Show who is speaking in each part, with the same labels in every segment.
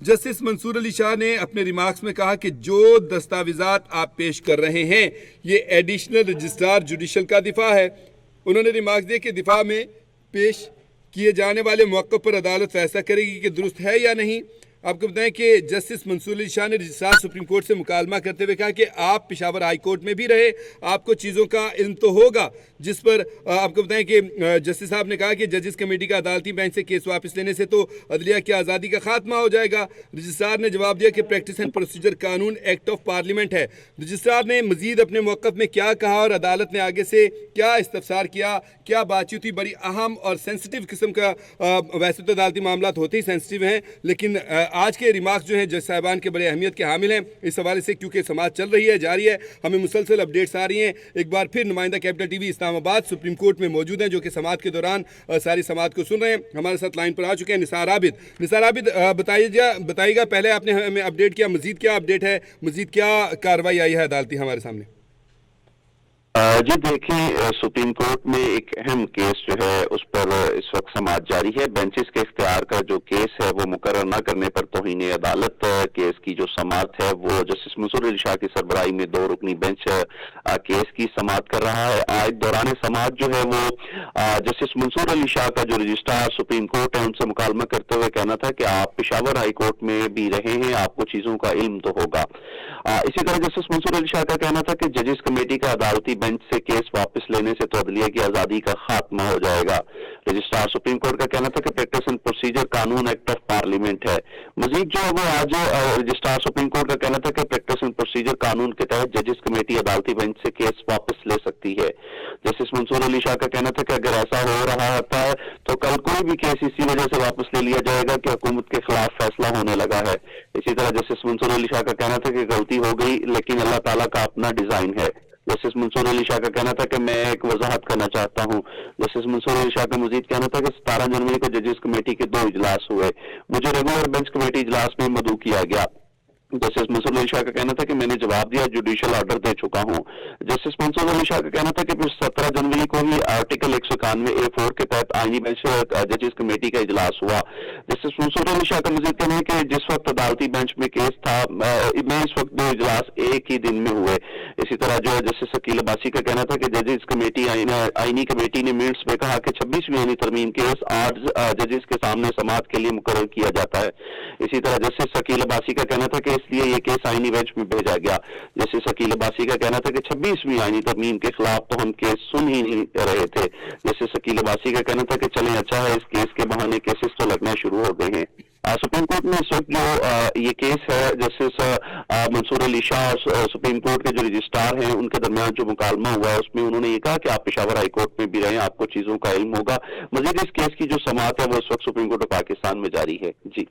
Speaker 1: Justice Mansoor Ali Shah ने अपने remarks में कहा कि जो दस्तावेजात आप पेश कर रहे हैं ये एडिशनल रजिस्ट्रार जुडिशल का दिफा है। उन्होंने रिमार्क्स दिए कि दिफा में पेश किए जाने वाले मौक़िफ़ पर अदालत फैसला करेगी कि दुरुस्त है या नहीं। आपको बताएं कि जस्टिस मंसूर अली शाह ने रजिस्ट्रार सुप्रीम कोर्ट से मुकालमा करते हुए कहा कि आप पेशावर हाई कोर्ट में भी रहे, आपको चीज़ों का इल्म तो होगा। जिस पर आपको बताएं कि जस्टिस साहब ने कहा कि जजेस कमेटी का अदालती बेंच से केस वापस लेने से तो अदलिया की आज़ादी का खात्मा हो जाएगा। रजिस्ट्रार ने जवाब दिया कि प्रैक्टिस एंड प्रोसीजर कानून एक्ट ऑफ पार्लियामेंट है। रजिस्ट्रार ने मजीद अपने मौक़िफ़ में क्या कहा और अदालत ने आगे से क्या इस्तफसार किया, क्या बातचीत हुई, बड़ी अहम और सेंसिटिव किस्म का वैसे तो अदालती मामला होते ही सेंसिटिव हैं, लेकिन आज के रिमार्क्स जो हैं जज साहिबान के बड़े अहमियत के हामिल हैं इस हवाले से, क्योंकि समाज चल रही है, जारी है, हमें मुसलसल अपडेट्स आ रही हैं। एक बार फिर नुमाइंदा capital TV Islamabad supreme court में मौजूद हैं, जो कि समात के दौरान सारी समात को सुन रहे हैं। हमारे साथ लाइन पर आ चुके हैं निसार आबिद। निसार आबिद, बताइएगा पहले आपने हमें अपडेट किया, मजीद क्या अपडेट है, मजीद क्या कार्रवाई आई है अदालती हमारे सामने?
Speaker 2: जी देखिए, सुप्रीम कोर्ट में एक अहम केस जो है उस पर इस वक्त समाअत जारी है। बेंचेस के इख्तियार का जो केस है वो मुकर्रर न करने पर तौहीन अदालत केस की जो समाअत है वो जस्टिस मंसूर अली शाह की सरबराही में 2 रुकनी बेंच केस की समाअत कर रहा है। आज दौरान समाअत जो है वो जस्टिस मंसूर अली शाह का जो रजिस्ट्रार सुप्रीम कोर्ट है उनसे मुकालमा करते हुए कहना था कि आप पेशावर हाई कोर्ट में भी रहे हैं, आपको चीजों का इल्म तो होगा। इसी तरह जस्टिस मंसूर अली शाह का कहना था कि जजेस कमेटी का अदालती बेंच से केस वापस लेने से तो अदलिया की आजादी का खात्मा हो जाएगा। रजिस्ट्रार सुप्रीम कोर्ट का कहना था कि प्रैक्टिस एंड प्रोसीजर कानून एक्ट ऑफ पार्लियामेंट है। मजीद जो है वो आज रजिस्ट्रार सुप्रीम कोर्ट का कहना था कि प्रैक्टिस एंड प्रोसीजर कानून के तहत जजेस कमेटी अदालती बेंच से केस वापस ले सकती है। जस्टिस मंसूर अली शाह का कहना था कि अगर ऐसा हो रहा होता है तो कल कोई भी केस इसी वजह से वापस ले लिया जाएगा कि हुकूमत के खिलाफ फैसला होने लगा है। इसी तरह जस्टिस मंसूर अली शाह का कहना था कि गलती हो गई लेकिन अल्लाह ताला का अपना डिजाइन है। जस्टिस मंसूर अली शाह का कहना था कि मैं एक वजाहत करना चाहता हूँ। जस्टिस मंसूर अली शाह का मजीद कहना था कि 17 जनवरी को जजेस कमेटी के 2 इजलास हुए, मुझे रेगुलर बेंच कमेटी इजलास में मदऊ किया गया। जस्टिस मंसूर अली शाह का कहना था कि मैंने जवाब दिया, जुडिशियल ऑर्डर दे चुका हूं। जस्टिस मंसूर अली शाह का कहना था कि फिर 17 जनवरी को ही आर्टिकल 191A4 के तहत आईनी बेंच जजेस कमेटी का इजलास हुआ। जस्टिस मंसूर अली शाह का मजीद कहना है कि जिस वक्त अदालती बेंच में केस था मैं इस वक्त 2 इजलास एक ही दिन में हुए। इसी तरह जो है जस्टिस शकील अब्बासी का कहना था कि जजेस कमेटी आईनी कमेटी ने मिनट्स में कहा कि 26वीं आईनी तरमीम केस आज जजेस के सामने समाअत के लिए मुकर्रर किया जाता है। इसी तरह जस्टिस शकील अब्बासी का कहना था कि इसलिए ये केस आईनी बेंच में भेजा गया। जस्टिस शकील अब्बासी का कहना था कि 26वीं आईनी तरमीम के खिलाफ तो हम केस सुन ही नहीं रहे थे। जस्टिस शकील अब्बासी का कहना था कि चलें अच्छा है, इस केस के बहाने केसेस तो लगना शुरू हो गए हैं। सुप्रीम कोर्ट में इस वक्त जो ये केस है justice Mansoor Ali Shah supreme court के जो रजिस्ट्रार हैं उनके दरमियान जो मुकालमा हुआ है उसमें उन्होंने ये कहा कि आप पेशावर हाई कोर्ट में भी रहें, आपको चीजों का इल्म होगा। मजीद इस केस की जो समाअत है वो इस वक्त सुप्रीम कोर्ट ऑफ पाकिस्तान में जारी है। जी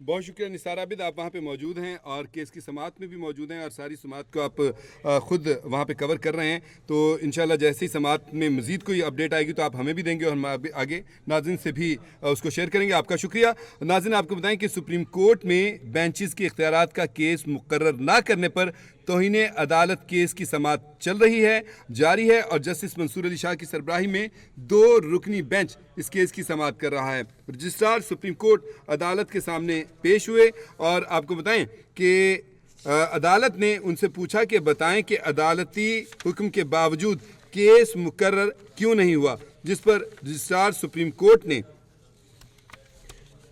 Speaker 1: बहुत शुक्रिया निसार आबिद, आप वहाँ पे मौजूद हैं और केस की समाअत में भी मौजूद हैं और सारी समाअत को आप खुद वहाँ पे कवर कर रहे हैं। तो इंशाल्लाह जैसे ही समाअत में मज़ीद कोई अपडेट आएगी तो आप हमें भी देंगे और हम आगे नाज़रीन से भी उसको शेयर करेंगे। आपका शुक्रिया। नाज़रीन, आपको बताएं कि सुप्रीम कोर्ट में बेंचेस के इख्तियारात का केस मुकर्रर ना करने पर तौहीन अदालत केस की समाअत चल रही है, जारी है और जस्टिस मंसूर अली शाह की सरबराही में 2 रुकनी बेंच इस केस की समाअत कर रहा है। रजिस्ट्रार सुप्रीम कोर्ट अदालत के सामने पेश हुए और आपको बताएं कि अदालत ने उनसे पूछा कि बताएं कि अदालती हुक्म के बावजूद केस मुकर्रर क्यों नहीं हुआ, जिस पर रजिस्ट्रार सुप्रीम कोर्ट ने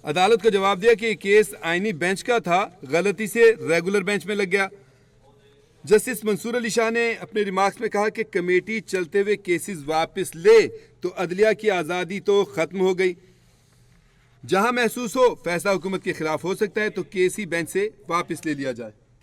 Speaker 1: अदालत को जवाब दिया कि केस आईनी बेंच का था, गलती से रेगुलर बेंच में लग गया। जस्टिस मंसूर अली शाह ने अपने रिमार्क्स में कहा कि कमेटी चलते हुए केसेस वापस ले तो अदलिया की आज़ादी तो ख़त्म हो गई। जहां महसूस हो फैसला हुकूमत के खिलाफ हो सकता है तो केस ही बेंच से वापस ले लिया जाए।